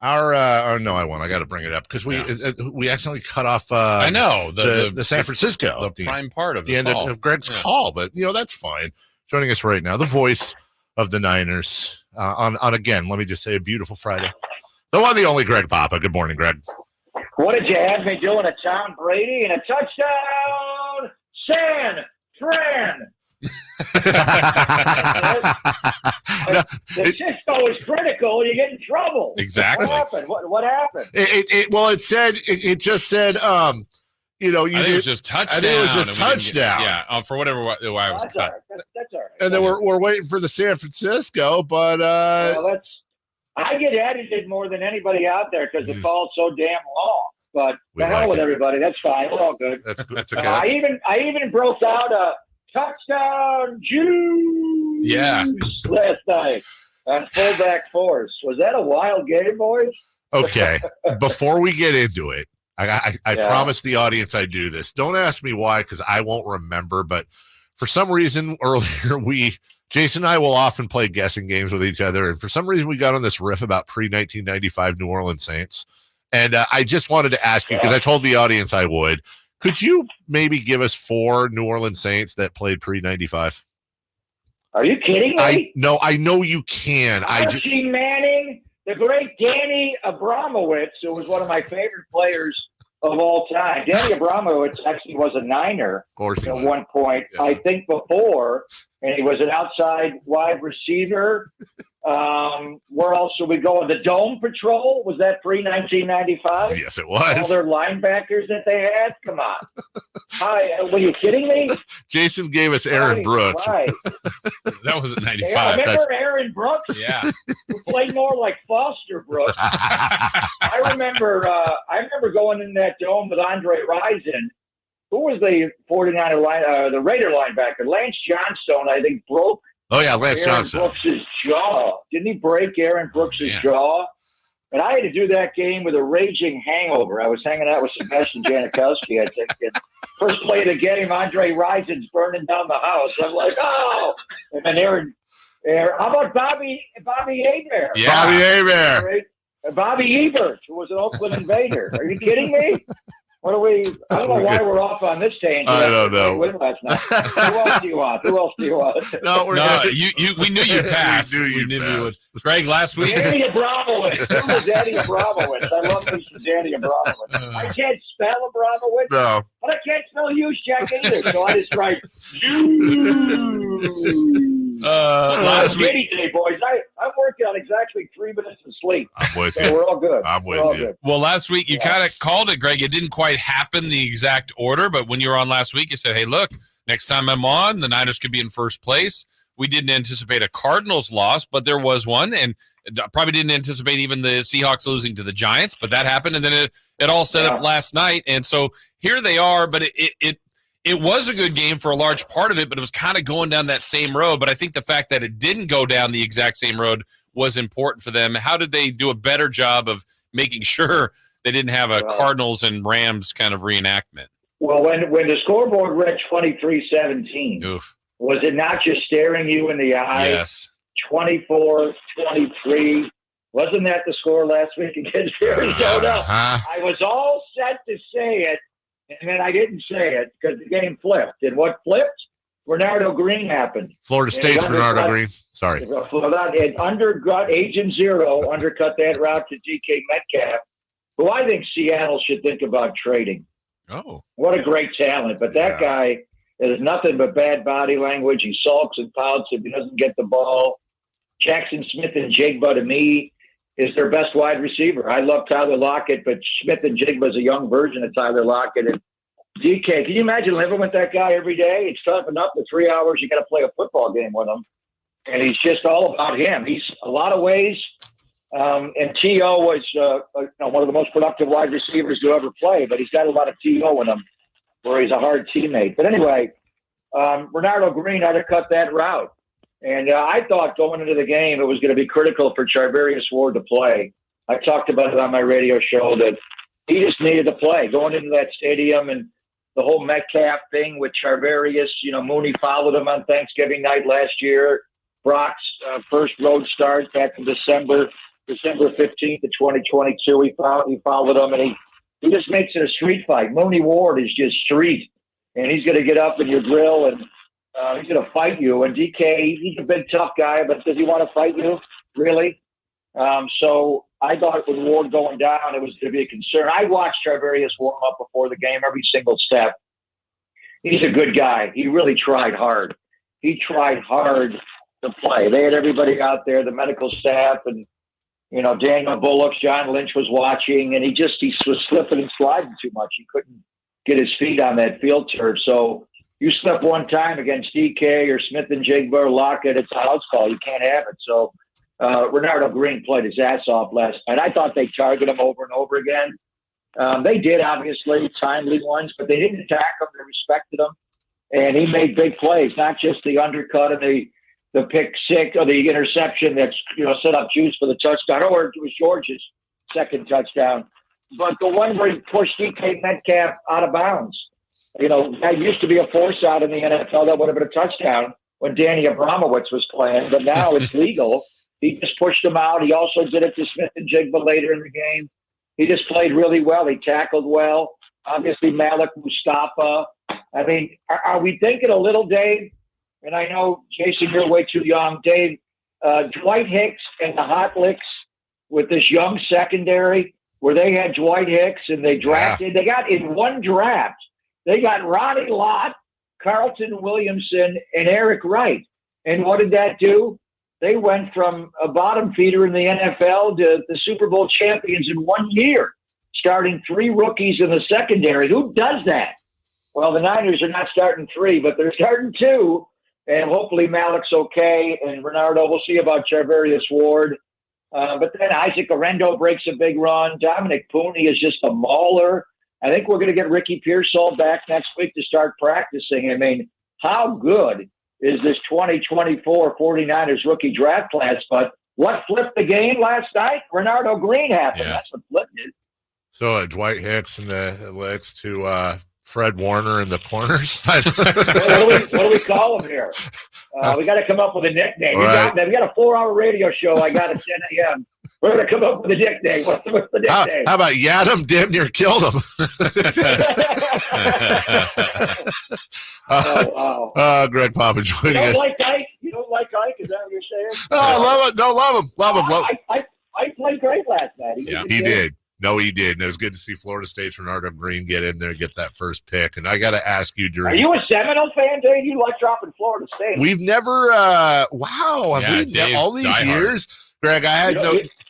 No, I won't. I got to bring it up because we accidentally cut off. I know the San Francisco, the prime part of the end of Greg's call, but that's fine. Joining us right now, the voice of the Niners on again. Let me just say, a beautiful Friday. The one, the only Greg Papa. Good morning, Greg. What did you have me doing? A Tom Brady and a touchdown, San Fran. The Cisco is critical. You get in trouble. Exactly. What happened? What happened? It just said. I think it was just touchdown. I think it was just touchdown. For whatever why it was cut. All right. That's all right. And then we're waiting for the San Francisco, but I get edited more than anybody out there because the call's so damn long. But the hell with everybody. That's fine. We're all good. That's okay. I even broke out a touchdown juice. Yeah. Last night on fullback force. Was that a wild game, boys? Okay. Before we get into it, I promise the audience I do this. Don't ask me why, because I won't remember. But for some reason earlier, Jason and I will often play guessing games with each other. And for some reason, we got on this riff about pre-1995 New Orleans Saints. And I just wanted to ask you, because I told the audience I would. Could you maybe give us 4 New Orleans Saints that played pre-95? Are you kidding me? I know you can. Archie Manning, the great Danny Abramowitz, who was one of my favorite players of all time. Danny Abramowitz actually was a Niner of course at one point, I think before, and he was an outside wide receiver. Where else should we go? The Dome Patrol? Was that pre-1995? Yes, it was. All their linebackers that they had? Come on. Hi, were you kidding me? Jason gave us Aaron Brooks. Right. That was at 95. Yeah, remember Aaron Brooks? Yeah. Who played more like Foster Brooks. I remember going in that dome with Andre Rison. Who was the 49er the Raider linebacker? Lance Johnstone, I think, broke Lance Johnson. Brooks' jaw. Didn't he break Aaron Brooks' jaw? And I had to do that game with a raging hangover. I was hanging out with Sebastian Janikowski, I think. And first play of the game, Andre Rison's burning down the house. I'm like, oh! And then Aaron, how about Bobby Hebert? Yeah. Bobby Hebert. Right? Bobby Ebert, who was an Oakland Invader. Are you kidding me? What are we? I don't know why we're off on this tangent. I don't know. Last night. Who else do you want? No, we knew you'd pass. We knew you would. Greg, last week. Danny Abramowitz. Who was Danny Abramowitz? I love this Danny Abramowitz. I can't spell Abramowitz. No. But I can't spell Juszczyk either. So I just write juice. Last week, boys. I'm working on exactly 3 minutes of sleep. I'm with you. We're all good. I'm with you. Good. Well, last week you kind of called it, Greg. It didn't quite happen the exact order, but when you were on last week, you said, hey, look, next time I'm on, the Niners could be in first place. We didn't anticipate a Cardinals loss, but there was one, and probably didn't anticipate even the Seahawks losing to the Giants, but that happened, and then it all set up last night, and so here they are, but it was a good game for a large part of it, but it was kind of going down that same road, but I think the fact that it didn't go down the exact same road was important for them. How did they do a better job of making sure they didn't have a Cardinals and Rams kind of reenactment? Well, when the scoreboard read 23-17, was it not just staring you in the eye? Yes. 24-23. Wasn't that the score last week against Arizona? I was all set to say it, and then I didn't say it because the game flipped. And what flipped? Bernardo Green happened. Florida State's Bernardo Green. Sorry. It undercut Agent Zero, undercut that route to DK Metcalf, who I think Seattle should think about trading. Oh. What a great talent. But that guy is nothing but bad body language. He sulks and pouts if he doesn't get the ball. Jackson Smith and Jigba, to me, is their best wide receiver. I love Tyler Lockett, but Smith and Jigba is a young version of Tyler Lockett. And DK, can you imagine living with that guy every day? It's tough enough for 3 hours. You got to play a football game with him. And he's just all about him. He's a lot of ways. And T.O. was one of the most productive wide receivers to ever play, but he's got a lot of T.O. in him where he's a hard teammate. But anyway, Bernardo Green had to cut that route. And I thought going into the game it was going to be critical for Charvarius Ward to play. I talked about it on my radio show that he just needed to play. Going into that stadium and the whole Metcalf thing with Charvarius, Mooney followed him on Thanksgiving night last year. Brock's first road start back in December. December 15th of 2022. He followed him, and he just makes it a street fight. Mooney Ward is just street, and he's going to get up in your grill, and he's going to fight you. And DK, he's a big, tough guy, but does he want to fight you? Really? So I thought with Ward going down, it was going to be a concern. I watched Charvarius warm up before the game, every single step. He's a good guy. He really tried hard. He tried hard to play. They had everybody out there, the medical staff, and Daniel Bullock, John Lynch was watching, and he was slipping and sliding too much. He couldn't get his feet on that field turf. So you slip one time against DK or Smith and Jigba or Lockett, it's a house call. You can't have it. So Renardo Green played his ass off last night. I thought they targeted him over and over again. They did, obviously, timely ones, but they didn't attack him. They respected him. And he made big plays, not just the undercut and the pick six or the interception that's set up Juice for the touchdown, or it was George's second touchdown, but the one where he pushed DK Metcalf out of bounds. That used to be a force out in the NFL. That would have been a touchdown when Danny Abramowitz was playing, but now it's legal. He just pushed him out. He also did it to Smith and Jigba later in the game. He just played really well. He tackled well. Obviously, Malik Mustafa. I mean, are we thinking a little, Dave? And I know, Jason, you're way too young. Dave, Dwight Hicks and the Hot Licks with this young secondary where they had Dwight Hicks and they drafted. They got in one draft. They got Ronnie Lott, Carlton Williamson, and Eric Wright. And what did that do? They went from a bottom feeder in the NFL to the Super Bowl champions in 1 year, starting 3 rookies in the secondary. Who does that? Well, the Niners are not starting 3, but they're starting 2. And hopefully Malik's okay. And Renardo, we'll see about Charvarius Ward. But then Isaac Arendo breaks a big run. Dominic Pooney is just a mauler. I think we're going to get Ricky Pearsall back next week to start practicing. I mean, how good is this 2024 49ers rookie draft class? But what flipped the game last night? Renardo Green happened. Yeah. That's what flipped it. So Dwight Hicks and the legs to Fred Warner in the corners. what do we call him here? We got to come up with a nickname. Right. We got a 4-hour radio show. I got at 10 a.m. We're going to come up with a nickname. What's the nickname? How about Yadam damn near killed him? Wow. Greg Popovich You joining don't us. like Ike? You don't like Ike? Is that what you're saying? Oh, love it. No, love him. Love him. I played great last night. He did. No, he did. And it was good to see Florida State's Renardo Green get in there and get that first pick. And I got to ask you Are you a Seminole fan, Dave? You like dropping Florida State. We've never, wow. Dave's all these diehard. years, Greg, I had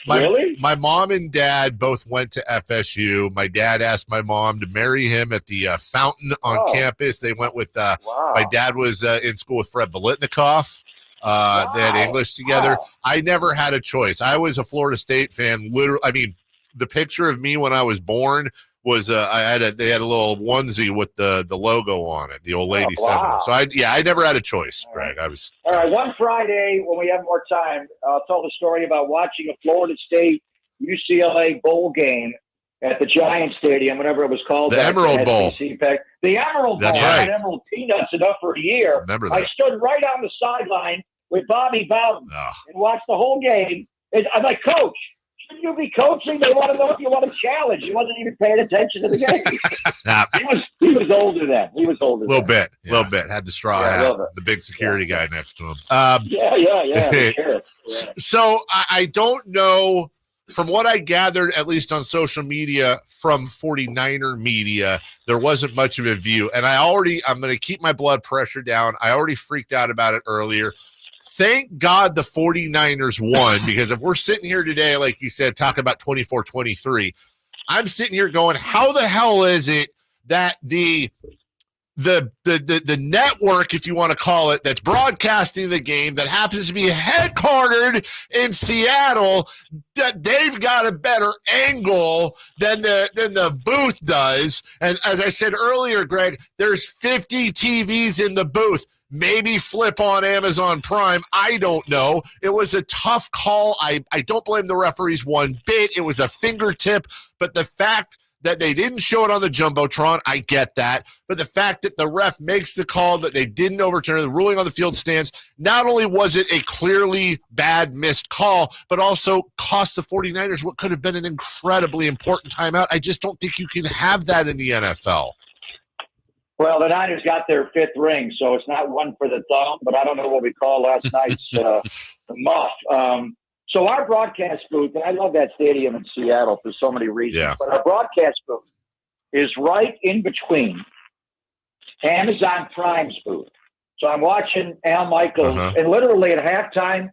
Really? My mom and dad both went to FSU. My dad asked my mom to marry him at the fountain on campus. They went with, my dad was in school with Fred Bolitnikoff. They had English together. Wow. I never had a choice. I was a Florida State fan. Literally, I mean, the picture of me when I was born was they had a little onesie with the logo on it, the old lady Seminole. So I never had a choice, Greg. I was all right. One Friday when we have more time, I'll tell the story about watching a Florida State UCLA bowl game at the Giant Stadium, whatever it was called. The Emerald Bowl. The Emerald Bowl. That's I right. had Emerald Peanuts enough for a year. Remember that. I stood right on the sideline with Bobby Bowden and watched the whole game. And I'm like, Coach, shouldn't you be coaching? They want to know if you want to challenge. He wasn't even paying attention to the game. He was older then. He was older. A little bit. Had the straw hat, the big security guy next to him. Yeah. Sure. So I don't know. From what I gathered, at least on social media from 49er media, there wasn't much of a view. And I'm going to keep my blood pressure down. I already freaked out about it earlier. Thank God the 49ers won, because if we're sitting here today, like you said, talking about 24-23, I'm sitting here going, how the hell is it that the network, if you want to call it, that's broadcasting the game, that happens to be headquartered in Seattle, that they've got a better angle than the booth does? And as I said earlier, Greg, there's 50 TVs in the booth. Maybe flip on Amazon Prime. I don't know. It was a tough call. I don't blame the referees one bit. It was a fingertip. But the fact that they didn't show it on the Jumbotron, I get that. But the fact that the ref makes the call that they didn't overturn, the ruling on the field stands, not only was it a clearly bad missed call, but also cost the 49ers what could have been an incredibly important timeout. I just don't think you can have that in the NFL. Well, the Niners got their 5th ring, so it's not one for the thumb, but I don't know what we call last night's muff. So our broadcast booth, and I love that stadium in Seattle for so many reasons, but our broadcast booth is right in between Amazon Prime's booth. So I'm watching Al Michaels, and literally at halftime,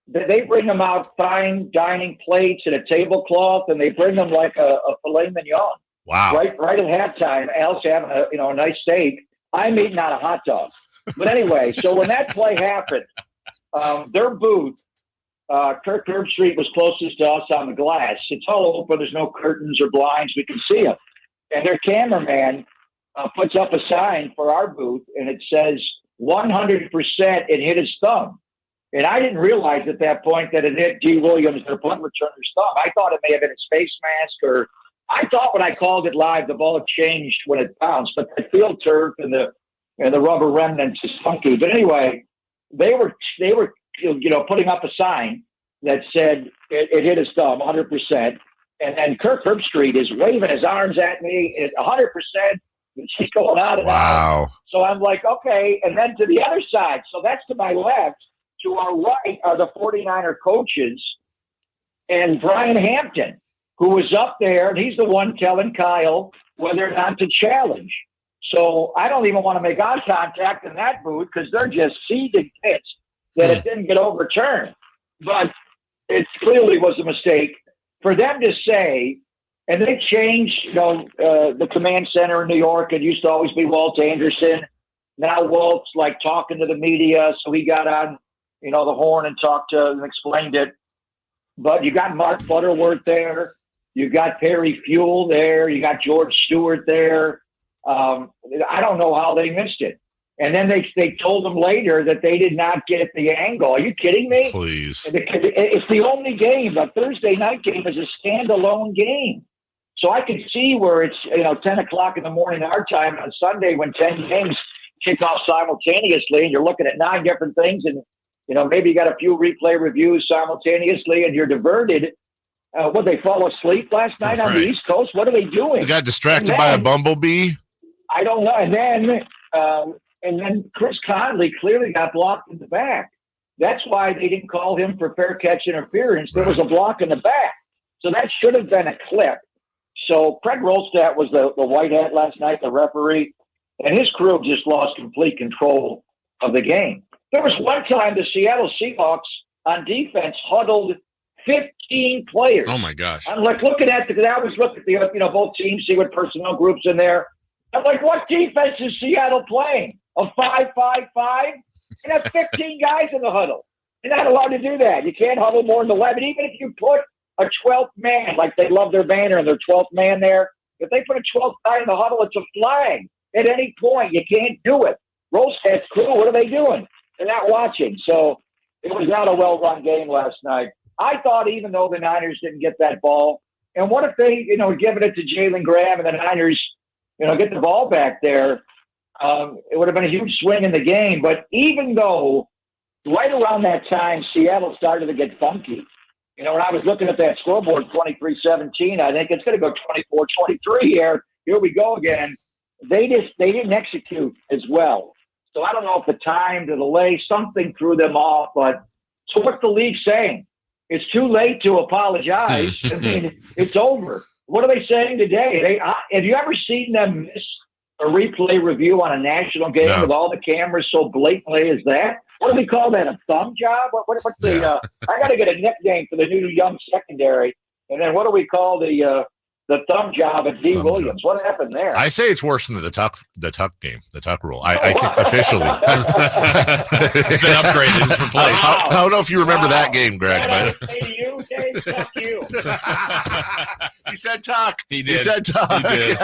they bring them out fine dining plates and a tablecloth, and they bring them like a filet mignon. Wow! Right at halftime, Al's having a nice steak. I'm eating out a hot dog. But anyway, so when that play happened, their booth, Kirk Herbstreit was closest to us on the glass. It's all open. There's no curtains or blinds. We can see them. And their cameraman puts up a sign for our booth, and it says 100% it hit his thumb. And I didn't realize at that point that it hit D. Williams, their punt returner's thumb. I thought it may have been his face mask, or I thought when I called it live, the ball changed when it bounced. But the field turf and the rubber remnants is funky. But anyway, they were putting up a sign that said it hit his thumb 100%. And then Kirk Herbstreit is waving his arms at me at 100%. She's going out and out. So I'm like, okay. And then to the other side. So that's to my left. To our right are the 49er coaches and Brian Hampton, who was up there. And he's the one telling Kyle whether or not to challenge. So I don't even want to make eye contact in that booth because they're just seething pits that it didn't get overturned. But it clearly was a mistake for them to say, and they changed, the command center in New York. It used to always be Walt Anderson. Now Walt's like talking to the media. So he got on, the horn and talked to and explained it. But you got Mark Butterworth there. You got Perry Fuel there. You got George Stewart there. I don't know how they missed it. And then they told them later that they did not get the angle. Are you kidding me? Please. It's the only game. The Thursday night game is a standalone game. So I can see where it's 10 o'clock in the morning our time on Sunday when 10 games kick off simultaneously and you're looking at 9 different things and maybe you got a few replay reviews simultaneously and you're diverted. Would they fall asleep last night on the East Coast? What are they doing? They got distracted by a bumblebee? I don't know. And then Chris Conley clearly got blocked in the back. That's why they didn't call him for fair catch interference. There was a block in the back. So that should have been a clip. So Craig Rolstadt was the white hat last night, the referee, and his crew just lost complete control of the game. There was one time the Seattle Seahawks on defense huddled 15 players. Oh, my gosh. I'm like looking at the both teams, see what personnel groups in there. I'm like, what defense is Seattle playing? A 5-5-5? And have 15 guys in the huddle. You're not allowed to do that. You can't huddle more than 11. Even if you put a 12th man, like they love their banner and their 12th man there, if they put a 12th guy in the huddle, it's a flag. At any point, you can't do it. Rolstad's crew, what are they doing? They're not watching. So it was not a well-run game last night. I thought even though the Niners didn't get that ball, and what if they, given it to Jalen Graham and the Niners, get the ball back there, it would have been a huge swing in the game. But even though right around that time, Seattle started to get funky, when I was looking at that scoreboard, 23-17, I think it's going to go 24-23 here. Here we go again. They didn't execute as well. So I don't know if the time, the delay, something threw them off. But so what's the league saying? It's too late to apologize. I mean, it's over. What are they saying today? Have you ever seen them miss a replay review on a national game with all the cameras so blatantly as that? What do we call that? A thumb job? What's the? I got to get a nickname for the new young secondary. And then what do we call the thumb job at D. Williams? What happened there? I say it's worse than the tuck game, the tuck rule. I think officially it's been upgraded. It's replaced. I don't know if you remember that game, Greg. But say to you, Dave, fuck you. He said tuck. He did. He said tuck. He did.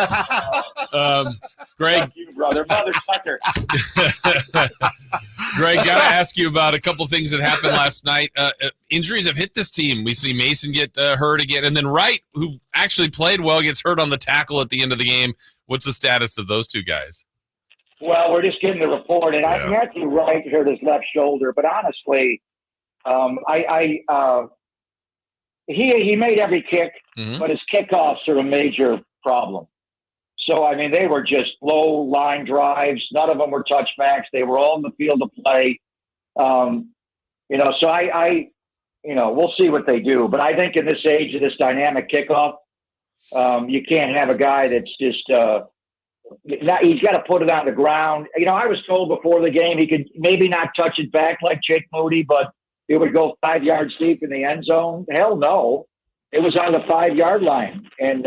Greg, brother, motherfucker. Greg, got to ask you about a couple things that happened last night. Injuries have hit this team. We see Mason get hurt again, and then Wright, who actually played well, gets hurt on the tackle at the end of the game. What's the status of those two guys? Well, we're just getting the report, and Matthew Wright hurt his left shoulder, but honestly, he made every kick, but his kickoffs are a major problem. So, I mean, they were just low line drives. None of them were touchbacks. They were all in the field of play. So we'll see what they do. But I think in this age of this dynamic kickoff, you can't have a guy that's just he's got to put it on the ground. I was told before the game he could maybe not touch it back like Jake Moody, but it would go 5 yards deep in the end zone. Hell no. It was on the 5-yard line. And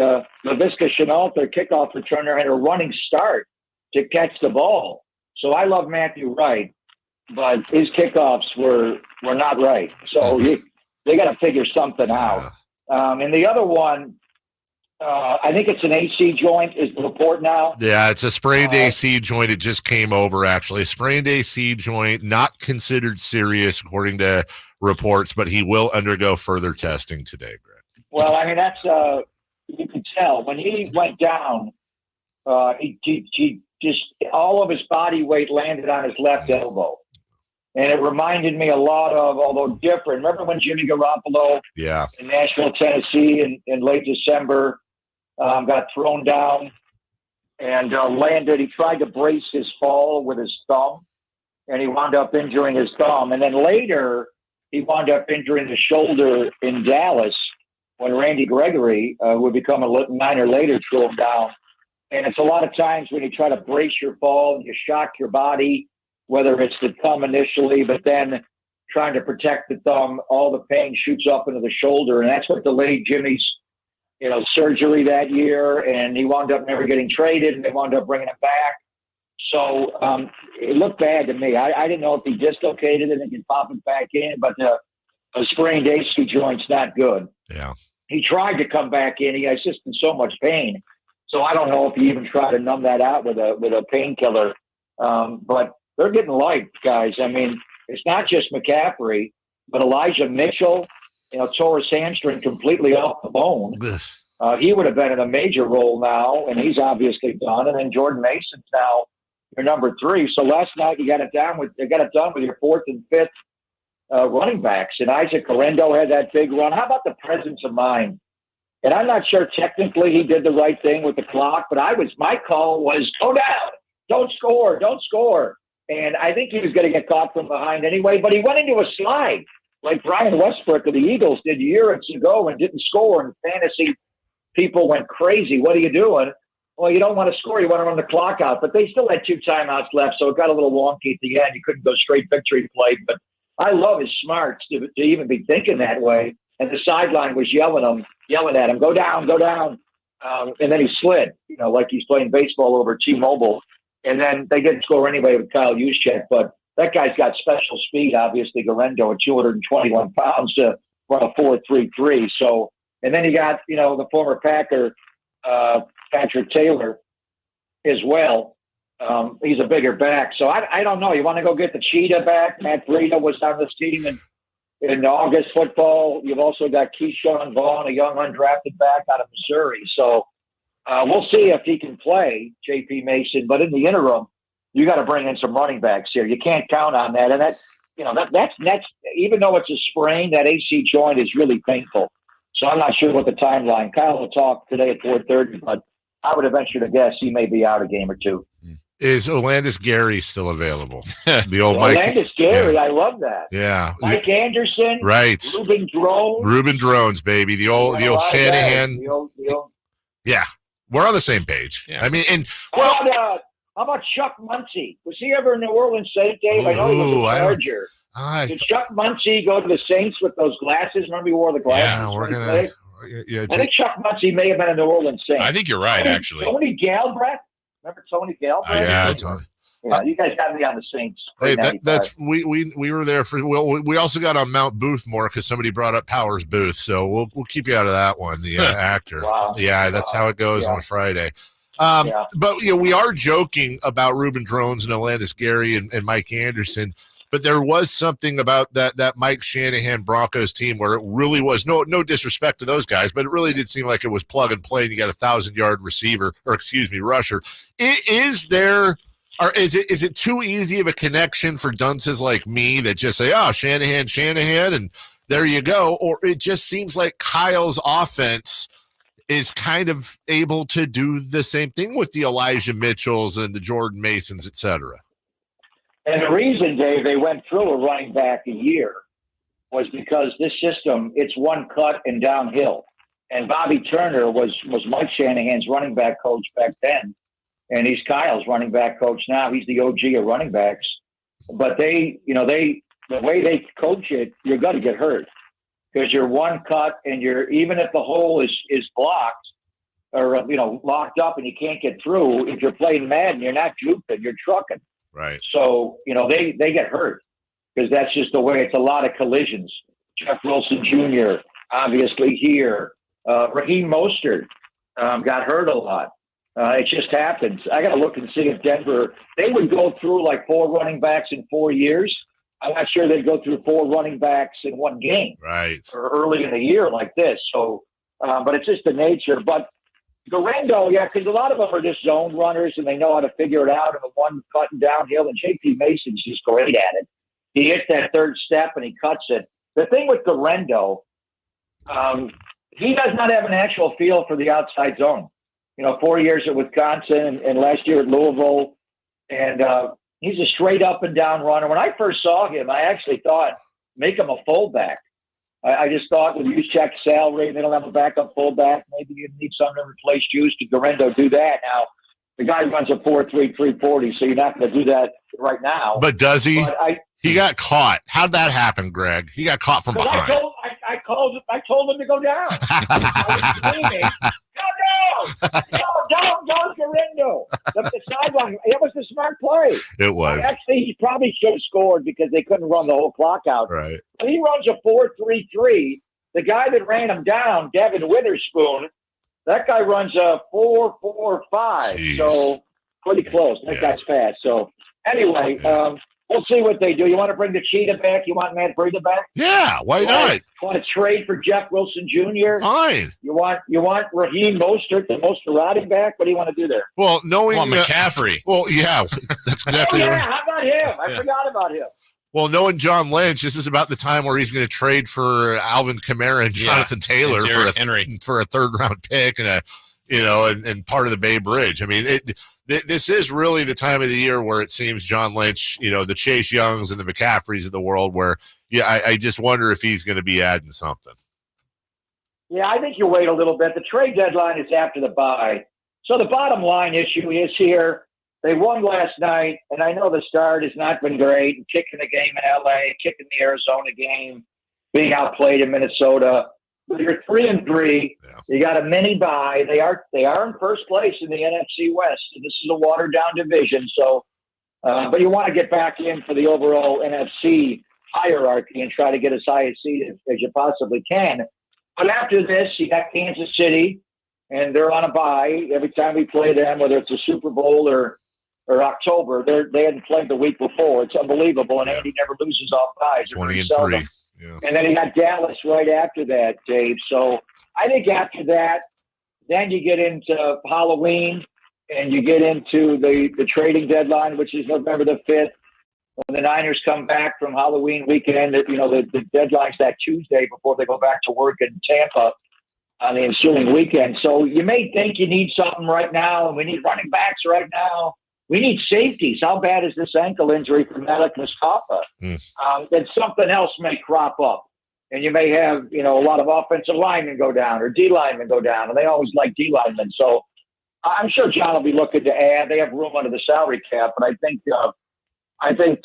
LaVisca Chenault, their kickoff returner, had a running start to catch the ball. So I love Matthew Wright, but his kickoffs were not right. So they got to figure something out. And the other one, I think it's an AC joint is the report now. Yeah, it's a sprained AC joint. It just came over, actually. Sprained AC joint, not considered serious according to reports, but he will undergo further testing today, Greg. Well, I mean, that's you can tell. When he went down, he just all of his body weight landed on his left elbow. And it reminded me a lot of, although different. Remember when Jimmy Garoppolo in Nashville, Tennessee in late December got thrown down and landed. He tried to brace his fall with his thumb, and he wound up injuring his thumb. And then later, he wound up injuring the shoulder in Dallas when Randy Gregory, who would become a minor later, threw him down. And it's a lot of times when you try to brace your fall and you shock your body, whether it's the thumb initially, but then trying to protect the thumb, all the pain shoots up into the shoulder. And that's what delayed Jimmy's surgery that year, and he wound up never getting traded, and they wound up bringing him back. So it looked bad to me. I didn't know if he dislocated it and could pop it back in, but a sprained AC joint's not good. Yeah. He tried to come back in. He was just in so much pain. So I don't know if he even tried to numb that out with a painkiller. But they're getting light, guys. I mean, it's not just McCaffrey, but Elijah Mitchell, tore his hamstring completely off the bone. He would have been in a major role now, and he's obviously done. And then Jordan Mason's now your number 3. So last night they got it done with your 4th and 5th running backs. And Isaac Correndo had that big run. How about the presence of mind? And I'm not sure technically he did the right thing with the clock, but my call was go down, don't score. And I think he was going to get caught from behind anyway, but he went into a slide like Brian Westbrook of the Eagles did years ago and didn't score, and fantasy people went crazy. What are you doing? Well, you don't want to score. You want to run the clock out. But they still had 2 timeouts left, so it got a little wonky at the end. You couldn't go straight victory play. But I love his smarts to even be thinking that way. And the sideline was yelling at him, go down. And then he slid, like he's playing baseball over T-Mobile. And then they didn't score anyway with Kyle Juszczyk. But that guy's got special speed, obviously, Garendo at 221 pounds to run a 4.33. So, and then you got, the former Packer, Patrick Taylor as well. He's a bigger back. So I don't know. You want to go get the cheetah back? Matt Breida was on this team in August football. You've also got Keyshawn Vaughn, a young undrafted back out of Missouri. So we'll see if he can play, J.P. Mason. But in the interim, you got to bring in some running backs here. You can't count on that. And that's even though it's a sprain, that AC joint is really painful. So I'm not sure what the timeline. Kyle will talk today at 4:30, but I would venture to guess he may be out a game or 2. Is Olandis Gary still available? The old Olandis Gary, I love that. Yeah. Mike Anderson. Right. Ruben Drones, baby. The old Shanahan. Yeah. We're on the same page. Yeah. I mean, and how about Chuck Muncie? Was he ever in New Orleans Saint, Dave? I know he was a Charger. Did Chuck Muncie go to the Saints with those glasses? Remember he wore the glasses? Yeah, we're going to. I think Chuck Muncie may have been a New Orleans Saint. I think you're right, actually. Tony Galbraith? Remember Tony Galbraith? Yeah, you guys got me on the Saints. Hey, that's we were there for. Well, we also got on Mount Boothmore because somebody brought up Powers Booth, so we'll keep you out of that one. The actor. Wow. Yeah, that's how it goes on Friday. But we are joking about Reuben Drones and Alandis Gary and Mike Anderson. But there was something about that Mike Shanahan Broncos team where it really was no disrespect to those guys, but it really did seem like it was plug and play. And you got a 1,000-yard rusher. Is it too easy of a connection for dunces like me that just say, oh, Shanahan, and there you go? Or it just seems like Kyle's offense is kind of able to do the same thing with the Elijah Mitchells and the Jordan Masons, et cetera. And the reason, Dave, they went through a running back a year was because this system, it's one cut and downhill. And Bobby Turner was Mike Shanahan's running back coach back then. And he's Kyle's running back coach now. He's the OG of running backs. But the way they coach it, you're going to get hurt because you're one cut and even if the hole is blocked or, locked up and you can't get through, if you're playing Madden, you're not juking, you're trucking. Right. So, they get hurt because that's just the way. It's a lot of collisions. Jeff Wilson Jr., obviously here. Raheem Mostert got hurt a lot. It just happens. I got to look and see if Denver, they would go through like 4 running backs in 4 years. I'm not sure they'd go through 4 running backs in one game. Right. Or early in the year like this. So, but it's just the nature. But Garendo, because a lot of them are just zone runners and they know how to figure it out in the one cutting downhill. And J.P. Mason's just great at it. He hits that third step and he cuts it. The thing with Garendo, he does not have an actual feel for the outside zone. 4 years at Wisconsin and last year at Louisville. And he's a straight up and down runner. When I first saw him, I actually thought, make him a fullback. I just thought with Juszczyk's salary, they don't have a backup fullback. Maybe you need something to replace Juice. Did Garendo do that? Now, the guy runs a 4.3, 340, so you're not going to do that right now. But does he? He got caught. How'd that happen, Greg? He got caught from behind. I told him to go down. I was screaming, go down, Garendo. The sideline. It was a smart play. It was. Actually, he probably should have scored because they couldn't run the whole clock out. Right. But he runs a 4.33. The guy that ran him down, Devin Witherspoon, that guy runs a 4.45. Jeez. So pretty close. That guy's fast. So anyway, we'll see what they do. You want to bring the Cheetah back? You want Matt Breida back? Yeah, why not? You want to trade for Jeff Wilson Jr.? Fine. You want Raheem Mostert, the Mosterati back? What do you want to do there? Well, knowing McCaffrey. Well, yeah, that's exactly right. How about him? I forgot about him. Well, knowing John Lynch, this is about the time where he's going to trade for Alvin Kamara and Jonathan Taylor and for a third-round pick and and part of the Bay Bridge. I mean, this is really the time of the year where it seems John Lynch, the Chase Youngs and the McCaffreys of the world where, I just wonder if he's going to be adding something. Yeah, I think you wait a little bit. The trade deadline is after the bye. So the bottom line issue is here. They won last night, and I know the start has not been great. Kicking the game in L.A., kicking the Arizona game, being outplayed in Minnesota. But you're 3-3. Yeah. You got a mini bye. They are in first place in the NFC West. This is a watered down division. So, but you want to get back in for the overall NFC hierarchy and try to get as high a seed as you possibly can. But after this, you got Kansas City, and they're on a bye. Every time we play them, whether it's a Super Bowl or October, they hadn't played the week before. It's unbelievable, and Andy never loses off buys. 20-3. Yeah. And then you got Dallas right after that, Dave. So I think after that, then you get into Halloween and you get into the trading deadline, which is November the 5th. When the Niners come back from Halloween weekend, the deadline's that Tuesday before they go back to work in Tampa on the ensuing weekend. So you may think you need something right now, and we need running backs right now. We need safeties. How bad is this ankle injury for Malik Mustafa? Then something else may crop up. And you may have, a lot of offensive linemen go down or D linemen go down. And they always like D linemen. So I'm sure John will be looking to add. They have room under the salary cap. But I think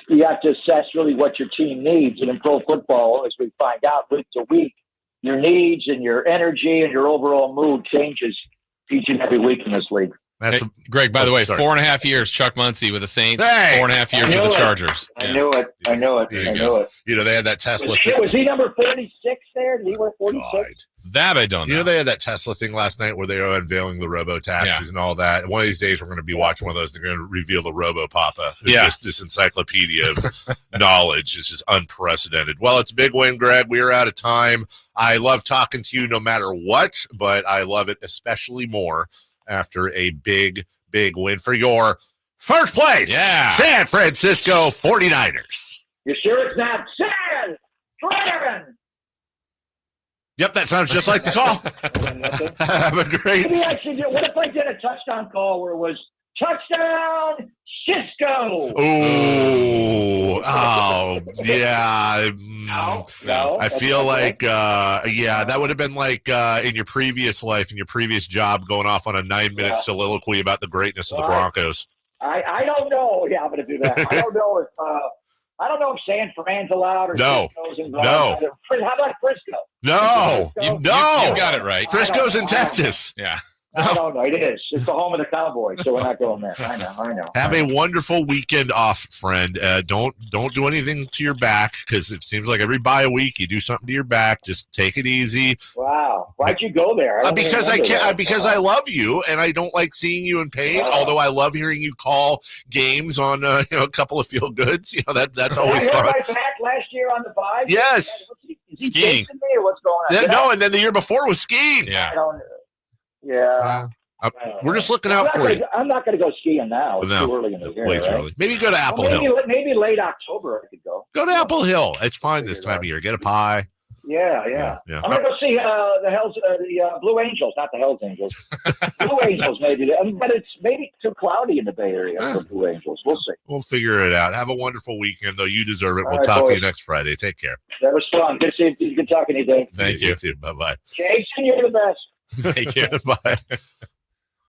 you have to assess really what your team needs. And in pro football, as we find out week to week, your needs and your energy and your overall mood changes each and every week in this league. That's Hey, Greg, by the way, sorry. 4.5 years, Chuck Muncie with the Saints, Hey! 4.5 years with the Chargers. I knew it. I knew it. There I you knew it. You know, they had that Tesla thing. Was he number 46 there? Did he wear 46? God. That I don't know. You know, they had that Tesla thing last night where they were unveiling the robo taxis and all that. One of these days, we're going to be watching one of those. They're going to reveal the Robo Papa. Just this encyclopedia of knowledge is just unprecedented. Well, it's a big win, Greg. We are out of time. I love talking to you no matter what, but I love it especially more after a big win for your first place. Yeah. San Francisco 49ers. You sure it's not San Fran? Yep, that sounds just like the call. Have a great. Maybe I should do. What if I did a touchdown call where it was touchdown Cisco? Oh, yeah. No. I feel like, that would have been like in your previous life, in your previous job, going off on a 9-minute soliloquy about the greatness of the Broncos. I don't know. Yeah, I'm going to do that. I don't know if San Fran's allowed or Cisco's involved. No. How about Frisco? No. You got it right. Frisco's in Texas. Yeah. I don't know. It is. It's the home of the Cowboys, so we're not going there. I know. Have a wonderful weekend off, friend. Don't do anything to your back because it seems like every bye week you do something to your back. Just take it easy. Wow. Why'd you go there? Because I can't. Because I love you and I don't like seeing you in pain. Although I love hearing you call games on a couple of feel goods. That's always I fun. hurt my back last year on the bye. Yes. Is he Skiing. chasing me or what's going on? No, and then the year before was skiing. Yeah. I don't. Yeah. We're just looking out for you. I'm not going to go skiing now. It's too early in the year. Way too early. Maybe go to Apple Hill. Hill. Maybe late October I could go. Go to Apple Hill. It's fine this time of year. Get a pie. Yeah. I'm going to go see the Blue Angels, not the Hells Angels. Blue Angels, maybe. But it's maybe too cloudy in the Bay Area for Blue Angels. We'll see. We'll figure it out. Have a wonderful weekend, though. You deserve it. We'll right, talk boys. to you next Friday. Take care. That was fun. Good talking to you, Dave. Thank you. Bye-bye. Jason, you're the best. Thank you. Bye.